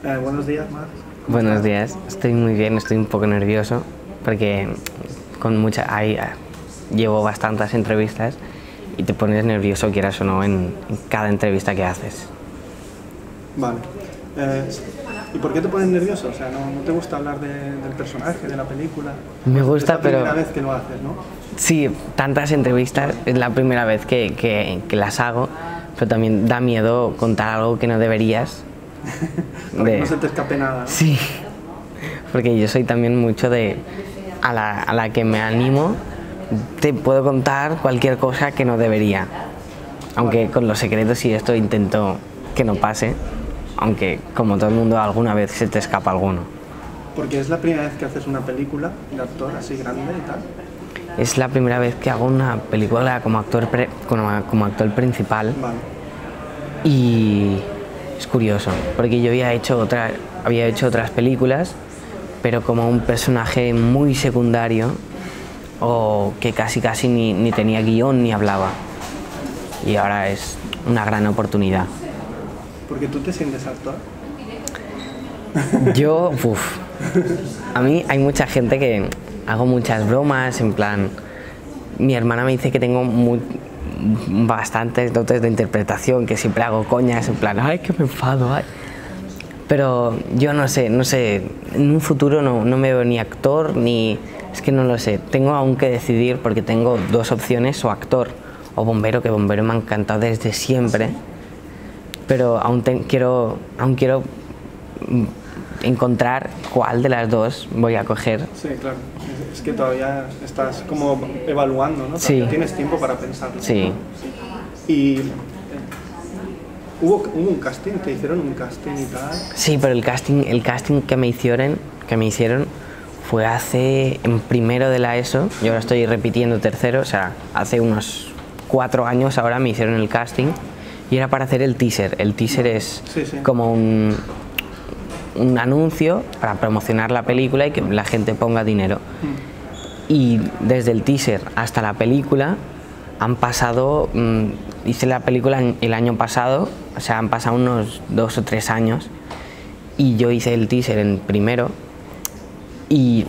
Buenos días, Mar. Buenos días, estoy muy bien, estoy un poco nervioso porque llevo bastantes entrevistas y te pones nervioso, quieras o no, en cada entrevista que haces. Vale. ¿Y por qué te pones nervioso? O sea, ¿no te gusta hablar del personaje, de la película? Me gusta, pero... Es la primera vez que lo haces, ¿no? Sí, tantas entrevistas, es la primera vez que las hago, pero también da miedo contar algo que no deberías. Para que no se te escape nada, ¿no? Sí, porque yo soy también mucho de... A la que me animo, te puedo contar cualquier cosa que no debería. Aunque con los secretos y esto intento que no pase, aunque como todo el mundo alguna vez se te escapa alguno. Porque es la primera vez que haces una película de actor así grande y tal. Es la primera vez que hago una película como actor principal. Vale. Y es curioso, porque yo había hecho otras películas, pero como un personaje muy secundario o que casi ni tenía guión ni hablaba. Y ahora es una gran oportunidad. ¿Porque tú te sientes actor? Yo, a mí hay mucha gente que hago muchas bromas, en plan, mi hermana me dice que tengo bastantes dotes de interpretación, que siempre hago coñas, en plan, ay, que me enfado, ay. Pero yo no sé, en un futuro no me veo ni actor, es que no lo sé, tengo aún que decidir porque tengo dos opciones, o actor o bombero, que bombero me ha encantado desde siempre, pero aún quiero encontrar cuál de las dos voy a coger. Sí, claro. Es que todavía estás como evaluando, ¿no? Sí. Tienes tiempo para pensarlo. Sí. Y hubo un casting, te hicieron un casting y tal. Sí, pero el casting que me hicieron fue en primero de la ESO, yo ahora estoy repitiendo tercero, o sea, hace unos 4 años ahora me hicieron el casting y era para hacer el teaser. El teaser es como un anuncio para promocionar la película y que la gente ponga dinero. Y desde el teaser hasta la película han pasado, hice la película el año pasado, o sea, han pasado unos 2 o 3 años y yo hice el teaser en primero y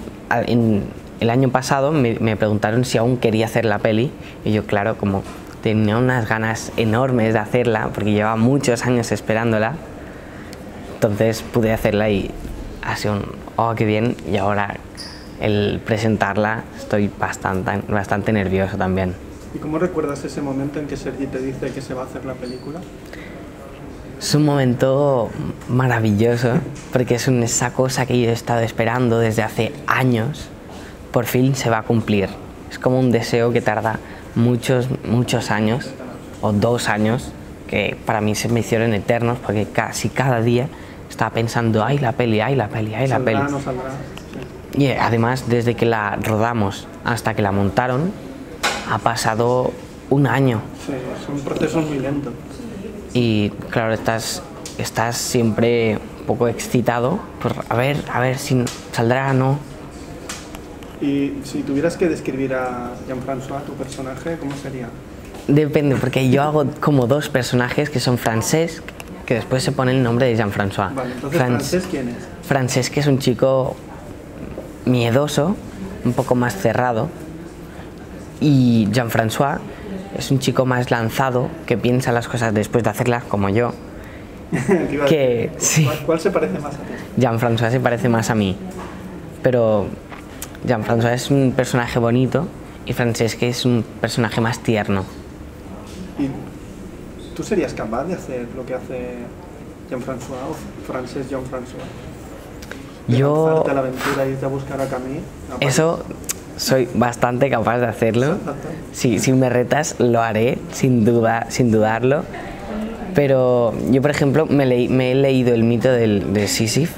el año pasado me preguntaron si aún quería hacer la peli y yo, claro, como tenía unas ganas enormes de hacerla porque llevaba muchos años esperándola, entonces pude hacerla y ha sido oh, qué bien, y ahora el presentarla estoy bastante nervioso también. ¿Y cómo recuerdas ese momento en que Sergi te dice que se va a hacer la película? Es un momento maravilloso porque es esa cosa que yo he estado esperando desde hace años, por fin se va a cumplir. Es como un deseo que tarda muchos años, o 2 años, que para mí se me hicieron eternos porque casi cada día estaba pensando, ay la peli, ay la peli, ay la peli. ¿No saldrá? Sí. Y además, desde que la rodamos hasta que la montaron, ha pasado 1 año. Sí, son procesos muy lentos. Y claro, estás siempre un poco excitado por a ver si saldrá o no. Y si tuvieras que describir a Jean-François, tu personaje, ¿cómo sería? Depende, porque yo hago como 2 personajes que son Francesc, que después se pone el nombre de Jean-François. Vale, entonces Francesc, ¿quién es? Francesc es un chico miedoso, un poco más cerrado, y Jean-François es un chico más lanzado, que piensa las cosas después de hacerlas, como yo. Sí. ¿Cuál se parece más a ti? Jean-François se parece más a mí, pero Jean-François es un personaje bonito y Francesc es un personaje más tierno. ¿Y tú serías capaz de hacer lo que hace Jean-François o Francesc Jean-François? Yo... lanzarte a la aventura y irte a buscar a Camille. Eso soy bastante capaz de hacerlo. Si me retas lo haré, sin dudarlo. Pero yo, por ejemplo, me he leído el mito de Sísif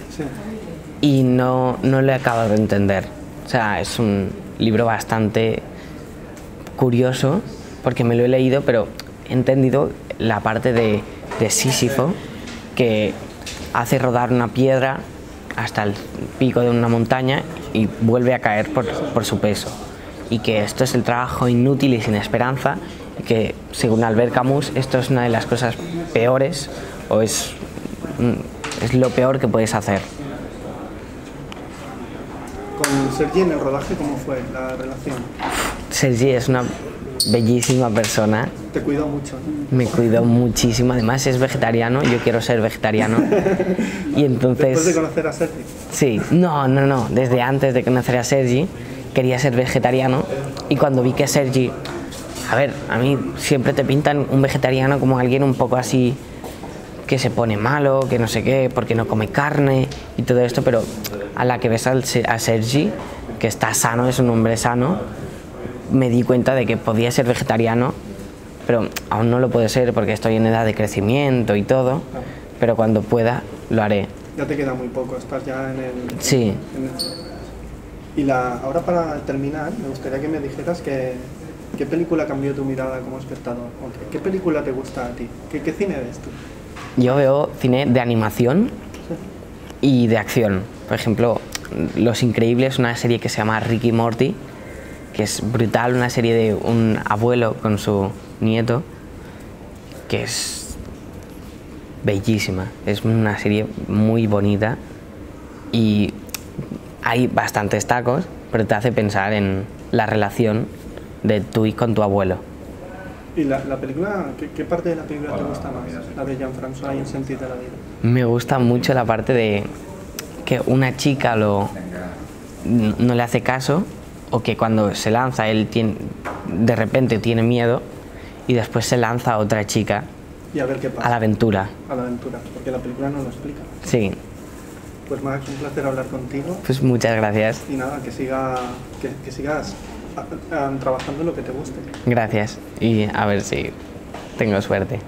y no lo he acabado de entender. O sea, es un libro bastante curioso porque me lo he leído, pero he entendido la parte de Sísifo que hace rodar una piedra hasta el pico de una montaña y vuelve a caer por su peso, y que esto es el trabajo inútil y sin esperanza, y que según Albert Camus esto es una de las cosas peores, o es es lo peor que puedes hacer. Con Sergi en el rodaje, ¿cómo fue la relación? Sergi es una bellísima persona. Te cuidó mucho, ¿no? Me cuidó muchísimo, además es vegetariano, yo quiero ser vegetariano. Y entonces... ¿Después de conocer a Sergi? Sí, no, desde antes de conocer a Sergi quería ser vegetariano y cuando vi que Sergi... A ver, a mí siempre te pintan un vegetariano como alguien un poco así que se pone malo, que no sé qué, porque no come carne y todo esto, pero a la que ves a Sergi, que está sano, es un hombre sano, me di cuenta de que podía ser vegetariano, pero aún no lo puedo ser porque estoy en edad de crecimiento y todo, pero cuando pueda lo haré. Ya te queda muy poco, estás ya en el... Sí. Y ahora para terminar, me gustaría que me dijeras qué película cambió tu mirada como espectador. ¿Qué película te gusta a ti? ¿Qué cine ves tú? Yo veo cine de animación y de acción. Por ejemplo, Los Increíbles, una serie que se llama Rick y Morty, que es brutal, una serie de un abuelo con su nieto, que es bellísima. Es una serie muy bonita y hay bastantes tacos, pero te hace pensar en la relación de tú y con tu abuelo. ¿Y la película, qué parte de la película te gusta más? La de Jean-François y En Sentit de la vida. Me gusta mucho la parte de que una chica no le hace caso, o que cuando se lanza él de repente tiene miedo y después se lanza a otra chica y a ver qué pasa. A la aventura. A la aventura, porque la película no lo explica. Sí. Pues Max, un placer hablar contigo. Pues muchas gracias. Y nada, que sigas trabajando en lo que te guste. Gracias y a ver si tengo suerte.